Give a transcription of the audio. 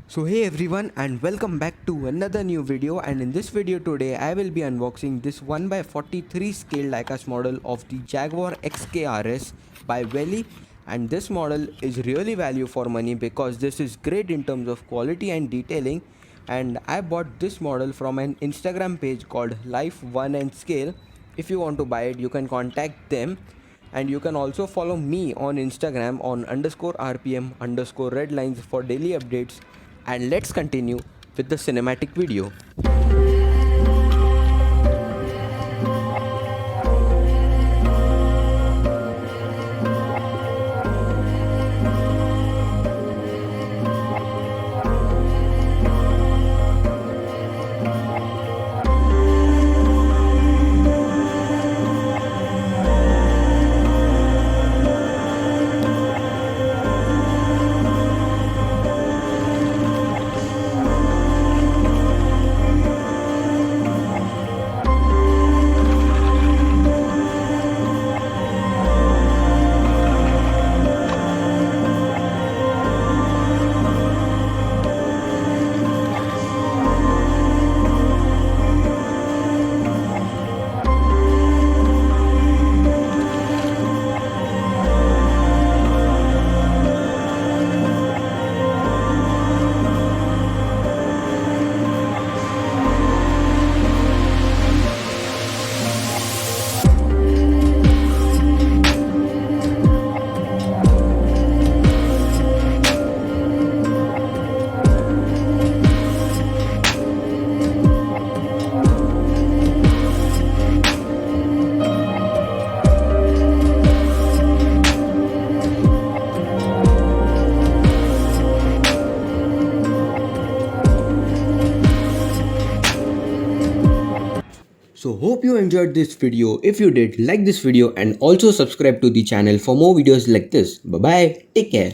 So hey everyone, and welcome back to another new video. And in this video today I will be unboxing this 1/43 scale diecast model of the Jaguar XKR-S by Welly. And this model is really value for money because this is great in terms of quality and detailing. And I bought this model from an Instagram page called Life 1 and Scale. If you want to buy it, you can contact them. And you can also follow me on Instagram on _RPM_Redlines for daily updates. And let's continue with the cinematic video. So hope you enjoyed this video. If you did, like this video and also subscribe to the channel for more videos like this. Bye bye. Take care.